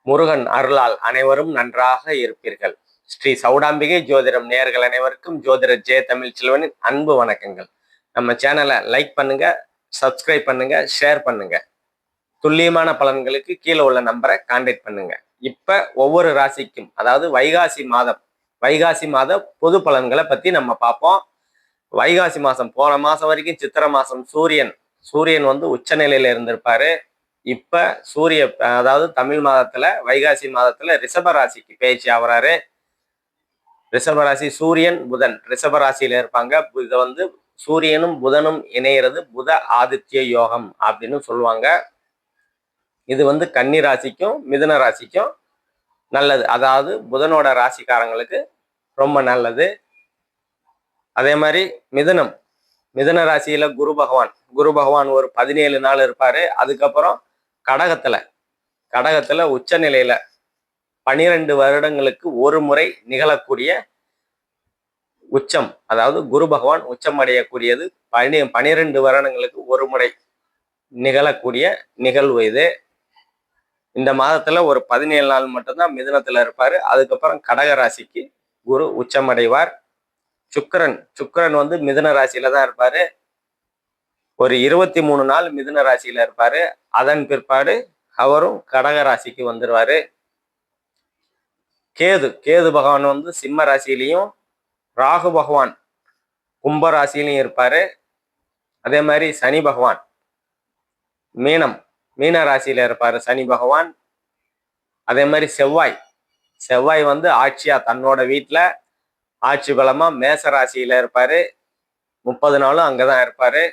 முருகன் அருளால் அனைவரும் நன்றாக இருப்பீர்கள். ஸ்ரீ சௌடாம்பிகை ஜோதிடம் நேயர்கள் அனைவருக்கும் ஜோதிடர் ஜெய தமிழ் செல்வனின் அன்பு வணக்கங்கள். நம்ம சேனலை லைக் பண்ணுங்க, சப்ஸ்கிரைப் பண்ணுங்க, ஷேர் பண்ணுங்க. துல்லியமான பலன்களுக்கு கீழே உள்ள நம்பரை கான்டாக்ட் பண்ணுங்க. இப்ப ஒவ்வொரு ராசிக்கும், அதாவது வைகாசி மாத பொது பலன்களை பத்தி நம்ம பார்ப்போம். வைகாசி மாசம், போன மாசம் வரைக்கும் சித்திரை மாசம் சூரியன் வந்து உச்சநிலையில இருந்திருப்பாரு. இப்ப அதாவது தமிழ் மாதத்துல வைகாசி மாதத்துல ரிஷப ராசிக்கு பயிற்சி ஆகுறாரு. ரிஷபராசி சூரியன் புதன் ரிஷபராசியில இருப்பாங்க. இதை வந்து சூரியனும் புதனும் இணையிறது புத ஆதித்ய யோகம் அப்படின்னு சொல்லுவாங்க. இது வந்து கன்னி ராசிக்கும் மிதுன ராசிக்கும் நல்லது. அதாவது புதனோட ராசிக்காரங்களுக்கு ரொம்ப நல்லது. அதே மாதிரி மிதுன ராசியில குரு பகவான் ஒரு 17 நாள் இருப்பாரு. அதுக்கப்புறம் கடகத்துல உச்ச நிலையில 12 வருடங்களுக்கு ஒரு முறை நிகழக்கூடிய உச்சம், அதாவது குரு பகவான் உச்சம் அடையக்கூடியது 12 வருடங்களுக்கு ஒரு முறை நிகழக்கூடிய நிகழ்வு இது. இந்த மாதத்துல ஒரு 17 நாள் மட்டும்தான் மிதுனத்துல இருப்பாரு. அதுக்கப்புறம் கடக ராசிக்கு குரு உச்சம் அடைவார். சுக்கிரன் வந்து மிதுன ராசியில தான் இருப்பாரு. ஒரு 23 நாள் மிதுன ராசியில இருப்பாரு. அதன் பிற்பாடு அவரும் கடக ராசிக்கு வந்துருவாரு. கேது பகவான் வந்து சிம்ம ராசியிலையும், ராகு பகவான் கும்ப ராசியிலையும் இருப்பாரு. அதே மாதிரி சனி பகவான் மீன ராசியில இருப்பாரு சனி பகவான். அதே மாதிரி செவ்வாய் வந்து ஆட்சியா தன்னோட வீட்டுல ஆட்சி பலமா மேச ராசியில இருப்பாரு. 30 நாளும் அங்கதான் இருப்பாரு.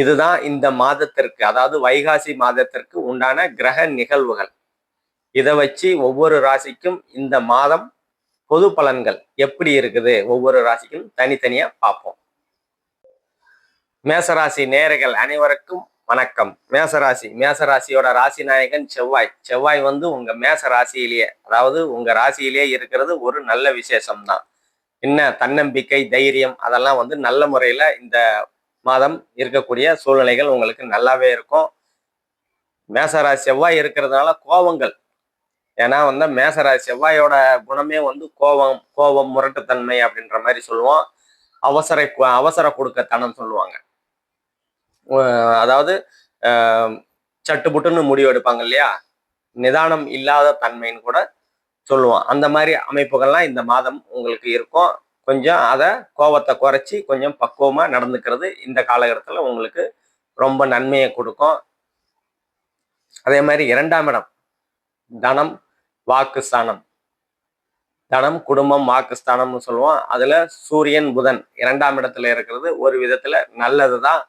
இதுதான் இந்த மாதத்திற்கு, அதாவது வைகாசி மாதத்திற்கு உண்டான கிரக நிகழ்வுகள். இதை வச்சு ஒவ்வொரு ராசிக்கும் இந்த மாதம் பொது பலன்கள் எப்படி இருக்குது, ஒவ்வொரு ராசிக்கும் தனித்தனியா பார்ப்போம். மேசராசி நேயர்கள் அனைவருக்கும் வணக்கம். மேசராசியோட ராசி நாயகன் செவ்வாய் வந்து உங்க மேச ராசியிலேயே, அதாவது உங்க ராசியிலேயே இருக்கிறது ஒரு நல்ல விசேஷம்தான். என்ன தன்னம்பிக்கை, தைரியம் அதெல்லாம் வந்து நல்ல முறையில இந்த மாதம் இருக்கக்கூடிய சூழ்நிலைகள் உங்களுக்கு நல்லாவே இருக்கும். மேசராசி செவ்வாய் இருக்கிறதுனால கோபங்கள், ஏன்னா வந்து மேசராசி செவ்வாயோட குணமே வந்து கோபம், முரட்டுத்தன்மை அப்படின்ற மாதிரி சொல்லுவோம். அவசர கொடுக்கத்தனம் சொல்லுவாங்க. அதாவது சட்டுப்புட்டுன்னு முடிவு எடுப்பாங்க இல்லையா, நிதானம் இல்லாத தன்மைன்னு கூட சொல்லுவோம். அந்த மாதிரி அமைப்புகள்லாம் இந்த மாதம் உங்களுக்கு இருக்கும். கொஞ்சம் அதை கோபத்தை குறைச்சி கொஞ்சம் பக்குவமா நடந்துக்கிறது இந்த காலகட்டத்துல உங்களுக்கு ரொம்ப நன்மையை கொடுக்கும். அதே மாதிரி 2ஆம் இடம் தனம் வாக்குஸ்தானம், தனம் குடும்பம் வாக்குஸ்தானம்னு சொல்லுவோம். அதுல சூரியன் புதன் 2ஆம் இடத்துல இருக்கிறது ஒரு விதத்துல நல்லதுதான்.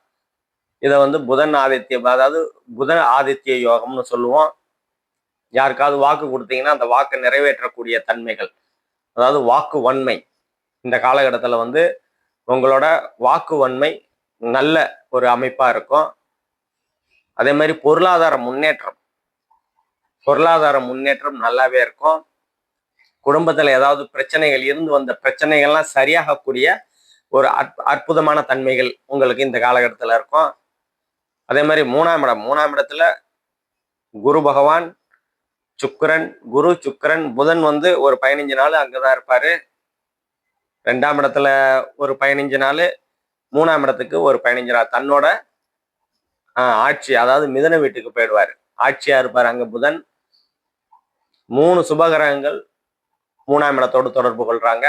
இதை வந்து புதன் ஆதித்ய யோகம்னு சொல்லுவோம். யாருக்காவது வாக்கு கொடுத்தீங்கன்னா அந்த வாக்கை நிறைவேற்றக்கூடிய தன்மைகள், அதாவது வாக்கு வன்மை, இந்த காலகட்டத்தில் வந்து உங்களோட வாக்கு வன்மை நல்ல ஒரு அமைப்பா இருக்கும். அதே மாதிரி பொருளாதார முன்னேற்றம் நல்லாவே இருக்கும். குடும்பத்துல ஏதாவது பிரச்சனைகள் இருந்து வந்த பிரச்சனைகள்லாம் சரியாகக்கூடிய ஒரு அற்புதமான தன்மைகள் உங்களுக்கு இந்த காலகட்டத்தில் இருக்கும். அதே மாதிரி 3ஆம் இடத்துல குரு பகவான் சுக்கிரன் புதன் வந்து ஒரு 15 நாள் அங்கதான் இருப்பாரு. 2ஆம் இடத்துல ஒரு 15 நாள், 3ஆம் இடத்துக்கு ஒரு 15 நாள் தன்னோட ஆட்சி, அதாவது மிதுன வீட்டுக்கு போயிடுவாரு. ஆட்சியா இருப்பாரு அங்க புதன். 3 சுபகிரகங்கள் 3ஆம் இடத்தோடு தொடர்பு கொள்றாங்க.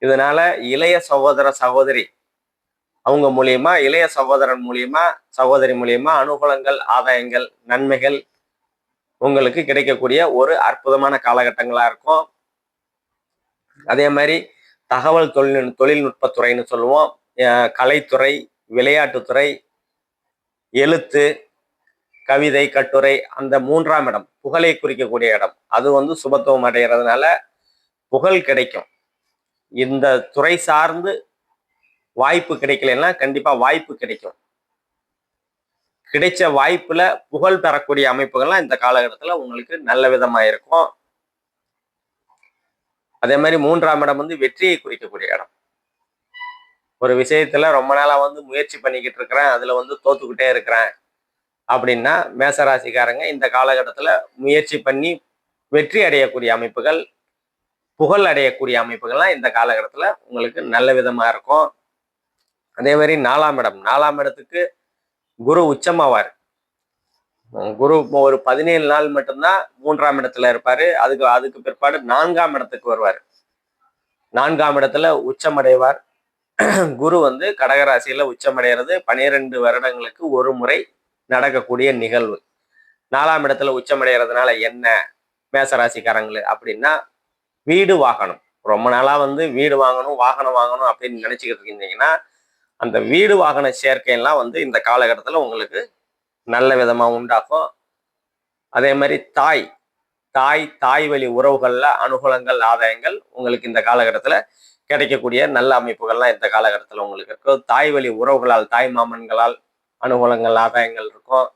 இதனால இளைய சகோதரி அவங்க மூலியமா, இளைய சகோதரி மூலியமா அனுகூலங்கள், ஆதாயங்கள், நன்மைகள் உங்களுக்கு கிடைக்கக்கூடிய ஒரு அற்புதமான காலகட்டங்களா இருக்கும். அதே மாதிரி தகவல் தொழில்நுட்பத்துறைன்னு சொல்லுவோம். கலைத்துறை, விளையாட்டுத்துறை, எழுத்து, கவிதை, கட்டுரை, அந்த 3ஆம் இடம் புகழை குறிக்கக்கூடிய இடம், அது வந்து சுபத்துவம் அடைகிறதுனால புகழ் கிடைக்கும். இந்த துறை சார்ந்து வாய்ப்பு கிடைக்கலன்னா கண்டிப்பா வாய்ப்பு கிடைக்கும். கிடைச்ச வாய்ப்புல புகழ் பெறக்கூடிய அமைப்புகள்லாம் இந்த காலகட்டத்துல உங்களுக்கு நல்ல விதமா இருக்கும். அதே மாதிரி 3ஆம் இடம் வந்து வெற்றியை குறிக்கக்கூடிய இடம். ஒரு விஷயத்துல ரொம்ப நாளா வந்து முயற்சி பண்ணிக்கிட்டு இருக்கிறேன், அதுல வந்து தோத்துக்கிட்டே இருக்கிறேன், அப்படின்னா மேசராசிக்காரங்க இந்த காலகட்டத்தில் முயற்சி பண்ணி வெற்றி அடையக்கூடிய அமைப்புகள், புகழ் அடையக்கூடிய அமைப்புகள்லாம் இந்த காலகட்டத்தில் உங்களுக்கு நல்ல விதமாக இருக்கும். அதே மாதிரி 4ஆம் இடம், 4ஆம் இடத்துக்கு குரு உச்சமாவார். குரு ஒரு 17 நாள் மட்டும்தான் 3ஆம் இடத்துல இருப்பாரு. அதுக்கு பிற்பாடு 4ஆம் இடத்துக்கு வருவார். 4ஆம் இடத்துல உச்சமடைவார். குரு வந்து கடகராசியில உச்சமடைகிறது 12 வருடங்களுக்கு ஒரு முறை நடக்கக்கூடிய நிகழ்வு. 4ஆம் இடத்துல உச்சமடைகிறதுனால என்ன மேசராசிக்காரங்களு அப்படின்னா, வீடு வாகனம். ரொம்ப நாளா வந்து வீடு வாங்கணும், வாகனம் வாங்கணும் அப்படின்னு நினைச்சுக்கிட்டு இருந்தீங்கன்னா, அந்த வீடு வாகன சேர்க்கையெல்லாம் வந்து இந்த காலகட்டத்தில் உங்களுக்கு நல்ல விதமா உண்டாகும். அதே மாதிரி தாய் வழி உறவுகள்ல அனுகூலங்கள், ஆதாயங்கள் உங்களுக்கு இந்த காலகட்டத்தில் கிடைக்கக்கூடிய நல்ல அமைப்புகள்லாம் இந்த காலகட்டத்தில் உங்களுக்கு இருக்கும். தாய் வழி உறவுகளால், தாய் மாமன்களால் அனுகூலங்கள், ஆதாயங்கள் இருக்கும்.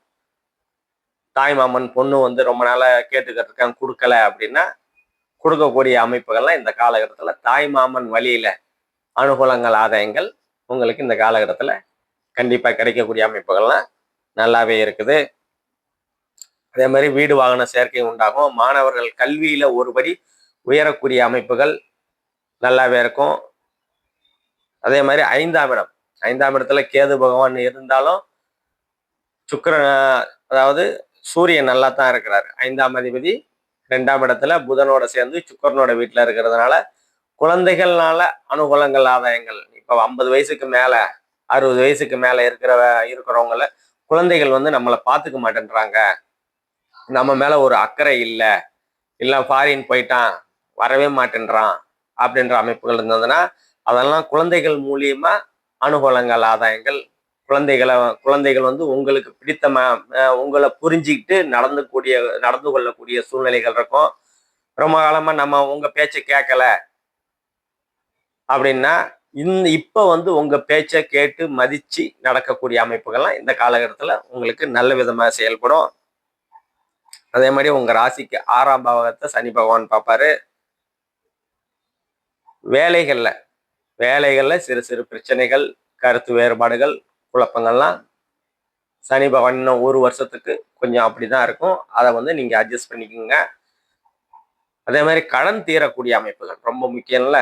தாய் மாமன் பொண்ணு வந்து ரொம்ப நாளா கேட்டுக்கிட்டு இருக்காங்க, கொடுக்கல அப்படின்னா கொடுக்கக்கூடிய அமைப்புகள்லாம் இந்த காலகட்டத்தில் தாய் மாமன் வழியில அனுகூலங்கள், ஆதாயங்கள் உங்களுக்கு இந்த காலகட்டத்தில் கண்டிப்பா கிடைக்கக்கூடிய அமைப்புகள்லாம் நல்லாவே இருக்குது. அதே மாதிரி வீடு வாகன சேர்க்கை உண்டாகும். மாணவர்கள் கல்வியில ஒருபடி உயரக்கூடிய அமைப்புகள் நல்லாவே இருக்கும். அதே மாதிரி 5ஆம் இடம், 5ஆம் இடத்துல கேது பகவான் இருந்தாலும் சுக்கிரன், அதாவது சூரியன் நல்லா தான் இருக்கிறார். 5ஆம் அதிபதி 2ஆம் இடத்துல புதனோட சேர்ந்து சுக்கிரனோட வீட்டுல இருக்கிறதுனால குழந்தைகள்னால அனுகூலங்கள், ஆதாயங்கள். இப்போ 50 வயசுக்கு மேல 60 வயசுக்கு மேல இருக்கிறவங்கள குழந்தைகள் வந்து நம்மளை பார்த்துக்க மாட்டேன்றாங்க, நம்ம மேல ஒரு அக்கறை இல்லை ஃபாரின் போயிட்டான் வரவே மாட்டேன்றான் அப்படின்ற அமைப்புகள் இருந்ததுன்னா அதெல்லாம் குழந்தைகள் மூலியமா அனுகூலங்கள், ஆதாயங்கள். குழந்தைகள் வந்து உங்களுக்கு பிடித்த உங்களை புரிஞ்சுக்கிட்டு நடந்து கொள்ளக்கூடிய சூழ்நிலைகள் இருக்கும். ரொம்ப காலமா நம்ம உங்க பேச்சை கேட்கல அப்படின்னா இப்ப வந்து உங்க பேச்சை கேட்டு மதிச்சு நடக்கக்கூடிய அமைப்புகள்லாம் இந்த காலகட்டத்துல உங்களுக்கு நல்ல விதமா செயல்படும். அதே மாதிரி உங்க ராசிக்கு 6ஆம் பாவகத்தை சனி பகவான் பார்ப்பாரு. வேலைகள்ல சிறு சிறு பிரச்சனைகள், கருத்து வேறுபாடுகள், குழப்பங்கள்லாம் சனி பகவான் இன்னும் ஒரு வருஷத்துக்கு கொஞ்சம் அப்படிதான் இருக்கும். அதை வந்து நீங்க அட்ஜஸ்ட் பண்ணிக்கோங்க. அதே மாதிரி கடன் தீரக்கூடிய அமைப்புகள் ரொம்ப முக்கியம்ல.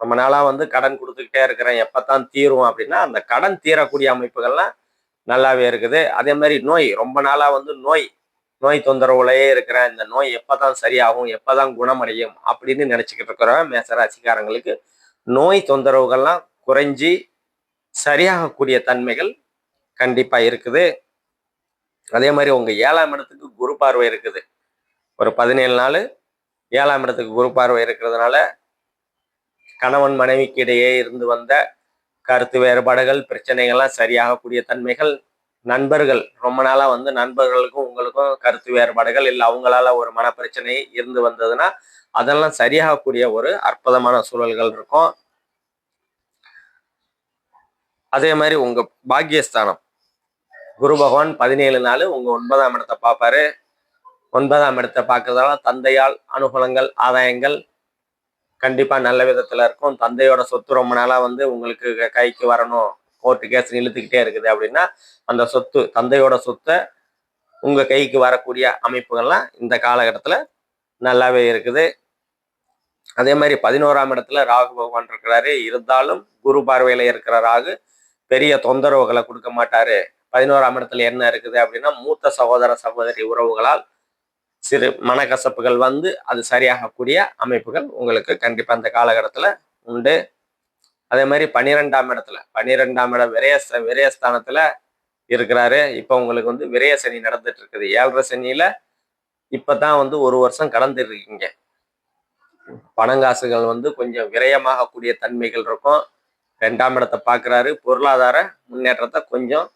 ரொம்ப நாளா வந்து கடன் கொடுத்துக்கிட்டே இருக்கிறேன், எப்பத்தான் தீரும் அப்படின்னா அந்த கடன் தீரக்கூடிய அமைப்புகள்லாம் நல்லாவே இருக்குது. அதே மாதிரி ரொம்ப நாளா வந்து நோய் தொந்தரவுலையே இருக்கிறேன், இந்த நோய் எப்பதான் சரியாகும், எப்பதான் குணமடையும் அப்படின்னு நினைச்சுக்கிட்டு இருக்கிற மேசராசிக்காரங்களுக்கு நோய் தொந்தரவுகள்லாம் குறைஞ்சி சரியாகக்கூடிய தன்மைகள் கண்டிப்பா இருக்குது. அதே மாதிரி உங்க 7ஆம் இடத்துக்கு குரு பார்வை இருக்குது. ஒரு 17 நாள் 7ஆம் இடத்துக்கு குரு பார்வை இருக்கிறதுனால கணவன் மனைவிக்கு இடையே இருந்து வந்த கருத்து வேறுபாடுகள், பிரச்சனைகள்லாம் சரியாகக்கூடிய தன்மைகள். நண்பர்கள் ரொம்ப நாளா வந்து நண்பர்களுக்கும் உங்களுக்கும் கருத்து வேறுபாடுகள் இல்லை அவங்களால ஒரு மன பிரச்சனை இருந்து வந்ததுன்னா அதெல்லாம் சரியாகக்கூடிய ஒரு அற்புதமான சூழல்கள் இருக்கும். அதே மாதிரி உங்க பாக்கியஸ்தானம் குரு பகவான் 17 நாள் உங்க 9ஆம் இடத்தை பார்ப்பாரு. 9ஆம் இடத்தை பார்க்கறதால தந்தையால் அனுகூலங்கள், ஆதாயங்கள் கண்டிப்பா நல்ல விதத்துல இருக்கும். தந்தையோட சொத்து ரொம்ப நாளா வந்து உங்களுக்கு கைக்கு வரணும், கோர்ட்டு கேஸ் இழுத்துக்கிட்டே இருக்குது அப்படின்னா அந்த தந்தையோட சொத்தை உங்க கைக்கு வரக்கூடிய அமைப்புகள்லாம் இந்த காலகட்டத்துல நல்லாவே இருக்குது. அதே மாதிரி 11ஆம் இடத்துல ராகு பகவான் இருக்கிறாரு. இருந்தாலும் குரு பார்வையில இருக்கிற ராகு பெரிய தொந்தரவுகளை கொடுக்க மாட்டாரு. 11ஆம் இடத்துல என்ன இருக்குது அப்படின்னா மூத்த சகோதர சகோதரி உறவுகளால் சிறு மனக்கசப்புகள் வந்து அது சரியாகக்கூடிய அமைப்புகள் உங்களுக்கு கண்டிப்பா இந்த காலகட்டத்துல உண்டு. அதே மாதிரி 12ஆம் இடம் விரயஸ்தானத்துல இருக்கிறாரு. இப்ப உங்களுக்கு வந்து விரய சனி நடந்துட்டு இருக்குது. 7.5 சனியில இப்பதான் வந்து ஒரு வருஷம் கடந்துட்டு இருக்கீங்க. பணங்காசுகள் வந்து கொஞ்சம் விரயமாகக்கூடிய தன்மைகள் இருக்கும். 2ஆம் இடத்தை பார்க்கிறாரு. பொருளாதார முன்னேற்றத்தை கொஞ்சம்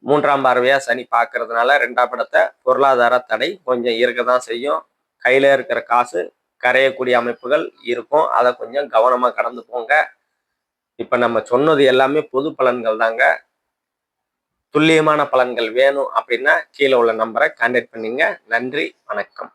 3ஆம் பார்வையா சனி பார்க்கறதுனால 2ஆம் இடத்தை பொருளாதார தடை கொஞ்சம் இருக்கதான் செய்யும். கையில இருக்கிற காசு கரையக்கூடிய அமைப்புகள் இருக்கும். அதை கொஞ்சம் கவனமா கடந்து போங்க. இப்ப நம்ம சொன்னது எல்லாமே பொது பலன்கள் தாங்க. துல்லியமான பலன்கள் வேணும் அப்படின்னா கீழே உள்ள நம்பரை கான்டாக்ட் பண்ணுங்க. நன்றி, வணக்கம்.